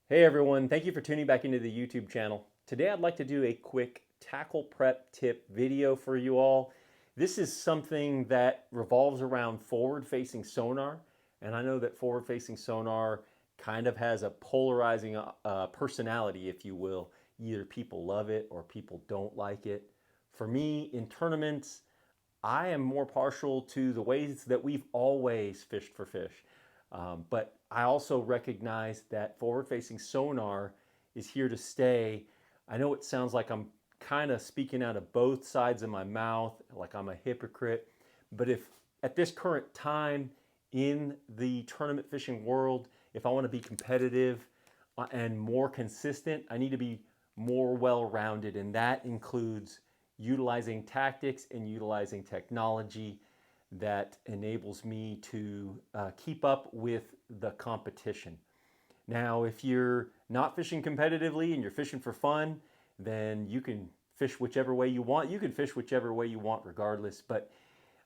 Hey everyone, thank you for tuning back into the YouTube channel. Today I'd like to do a quick tackle prep tip video for you all. This is something that revolves around forward-facing sonar, and I know that forward-facing sonar kind of has a polarizing personality, if you will. Either people love it or people don't like it. For me, in tournaments, I am more partial to the ways that we've always fished for fish. But I also recognize that forward-facing sonar is here to stay. I know it sounds like I'm kind of speaking out of both sides of my mouth, like I'm a hypocrite. But if at this current time in the tournament fishing world, if I want to be competitive and more consistent, I need to be more well-rounded, and that includes utilizing tactics and utilizing technology that enables me to keep up with the competition. Now, if you're not fishing competitively and you're fishing for fun, then you can fish whichever way you want. You can fish whichever way you want regardless, but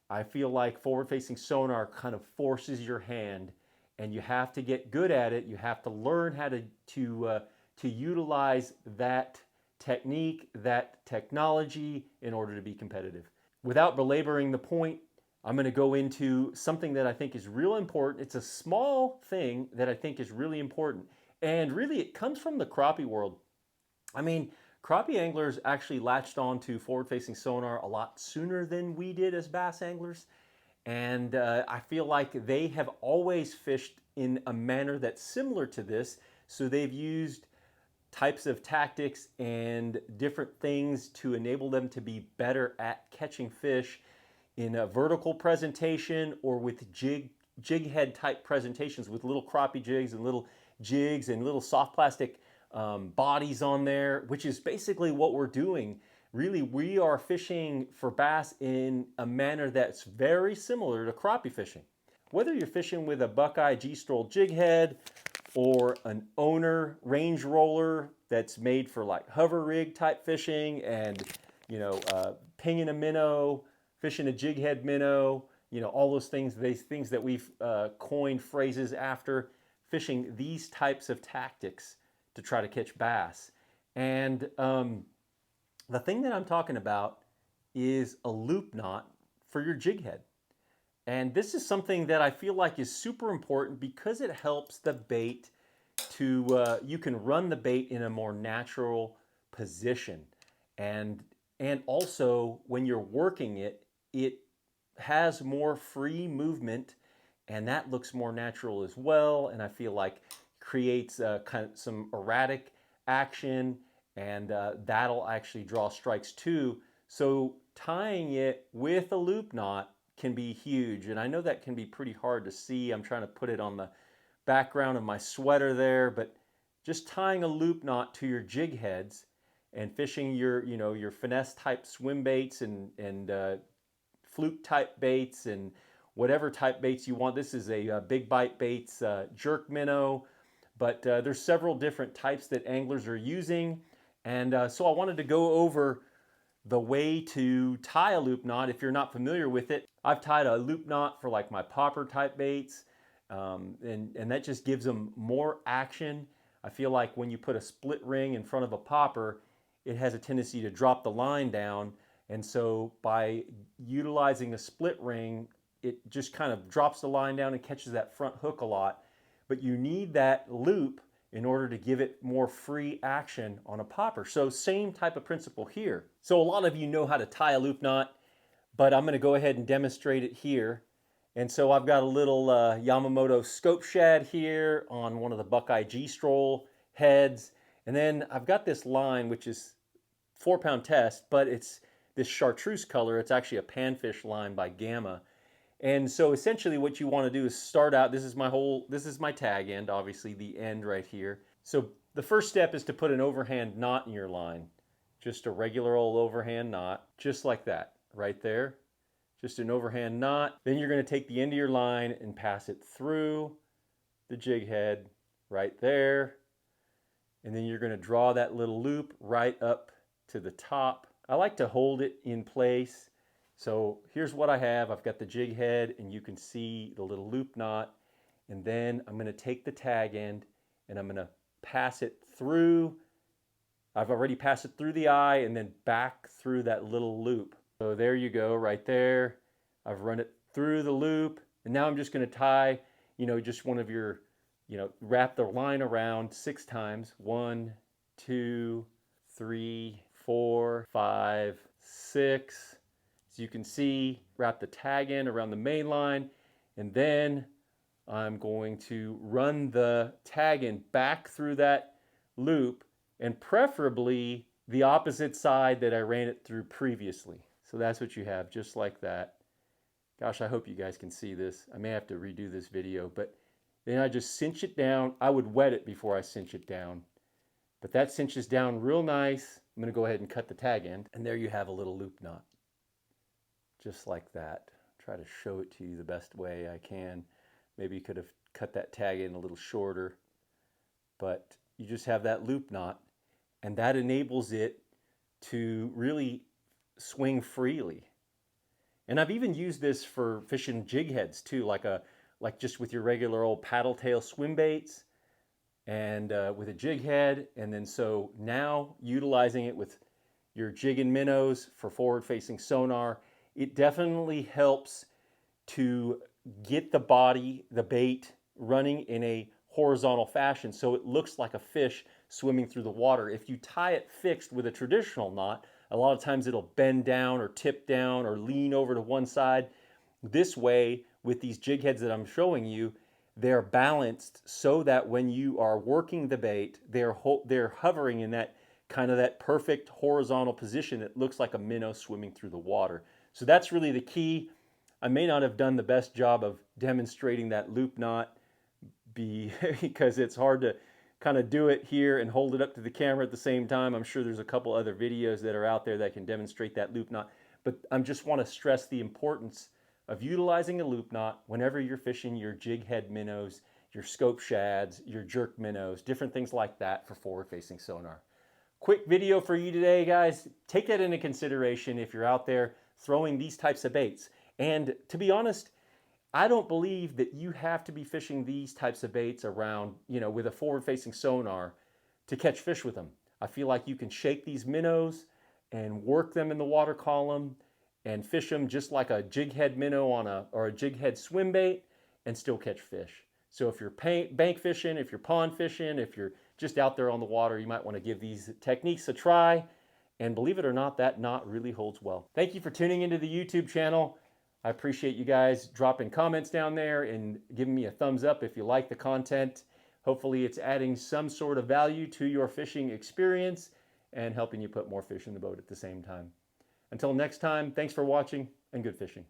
I feel like forward-facing sonar kind of forces your hand, and you have to get good at it. You have to learn how to utilize that technique, that technology in order to be competitive. Without belaboring the point, I'm going to go into something that I think is real important. It's a small thing that I think is really important, and really it comes from the crappie world. I mean, crappie anglers actually latched on to forward-facing sonar a lot sooner than we did as bass anglers. And I feel like they have always fished in a manner that's similar to this. So they've used types of tactics and different things to enable them to be better at catching fish in a vertical presentation or with jig head type presentations with little crappie jigs and little jigs and little soft plastic bodies on there, which is basically what we're doing. Really, we are fishing for bass in a manner that's very similar to crappie fishing. Whether you're fishing with a Buckeye G-Stroll jig head or an owner range roller that's made for like hover rig type fishing and pinging a minnow, fishing a jighead minnow, all those things, these things that we've coined phrases after, fishing these types of tactics to try to catch bass. And the thing that I'm talking about is a loop knot for your jig head. And this is something that I feel like is super important because it helps the bait you can run the bait in a more natural position. And, and also when you're working it, it has more free movement, and that looks more natural as well. And I feel like creates kind of some erratic action, and that'll actually draw strikes too. So tying it with a loop knot can be huge, and I know that can be pretty hard to see. I'm trying to put it on the background of my sweater there, but just tying a loop knot to your jig heads and fishing your finesse type swim baits and fluke type baits and whatever type baits you want. This is a big bite baits jerk minnow, but there's several different types that anglers are using. And so I wanted to go over the way to tie a loop knot if you're not familiar with it. I've tied a loop knot for like my popper type baits, and that just gives them more action. I feel like when you put a split ring in front of a popper, it has a tendency to drop the line down. And so by utilizing a split ring, it just kind of drops the line down and catches that front hook a lot. But you need that loop in order to give it more free action on a popper. So same type of principle here. So a lot of you know how to tie a loop knot, but I'm going to go ahead and demonstrate it here. And so I've got a little Yamamoto scope shad here on one of the Buckeye G-Stroll heads. And then I've got this line, which is 4-pound test, but it's this chartreuse color. It's actually a panfish line by Gamma. And so essentially what you want to do is start out, this is my tag end, obviously the end right here. So the first step is to put an overhand knot in your line. Just a regular old overhand knot, just like that, right there. Just an overhand knot. Then you're going to take the end of your line and pass it through the jig head right there. And then you're going to draw that little loop right up to the top. I like to hold it in place. So here's what I have. I've got the jig head, and you can see the little loop knot. And then I'm going to take the tag end and I'm going to pass it through. I've already passed it through the eye and then back through that little loop. So there you go, right there. I've run it through the loop, and now I'm just going to tie, just one of your, wrap the line around 6 times. 1, 2, 3, 4, 5, 6. As you can see, wrap the tag in around the main line, and then I'm going to run the tag in back through that loop, and preferably the opposite side that I ran it through previously. So that's what you have, just like that. Gosh, I hope you guys can see this. I may have to redo this video, but then I just cinch it down. I would wet it before I cinch it down, but that cinches down real nice. I'm gonna go ahead and cut the tag end, and there you have a little loop knot, just like that. Try to show it to you the best way I can. Maybe you could have cut that tag in a little shorter, but you just have that loop knot, and that enables it to really swing freely. And I've even used this for fishing jig heads too, like just with your regular old paddle tail swim baits, and with a jig head. And then so now utilizing it with your Jighead Minnows for forward-facing sonar, it definitely helps to get the bait running in a horizontal fashion so it looks like a fish swimming through the water. If you tie it fixed with a traditional knot, a lot of times it'll bend down or tip down or lean over to one side. This way, with these jig heads that I'm showing you, they're balanced so that when you are working the bait, they're hovering in that kind of that perfect horizontal position. It looks like a minnow swimming through the water. So that's really the key. I may not have done the best job of demonstrating that loop knot because it's hard to kind of do it here and hold it up to the camera at the same time. I'm sure there's a couple other videos that are out there that can demonstrate that loop knot, but I just want to stress the importance of utilizing a loop knot whenever you're fishing your jighead minnows, your scope shads, your jerk minnows, different things like that for forward-facing sonar. Quick video for you today, guys. Take that into consideration if you're out there throwing these types of baits. And to be honest, I don't believe that you have to be fishing these types of baits around, with a forward-facing sonar to catch fish with them. I feel like you can shake these minnows and work them in the water column and fish them just like a jighead minnow or a jighead swim bait and still catch fish. So if you're bank fishing, if you're pond fishing, if you're just out there on the water, you might want to give these techniques a try. And believe it or not, that knot really holds well. Thank you for tuning into the YouTube channel. I appreciate you guys dropping comments down there and giving me a thumbs up if you like the content. Hopefully it's adding some sort of value to your fishing experience and helping you put more fish in the boat at the same time. Until next time, thanks for watching and good fishing.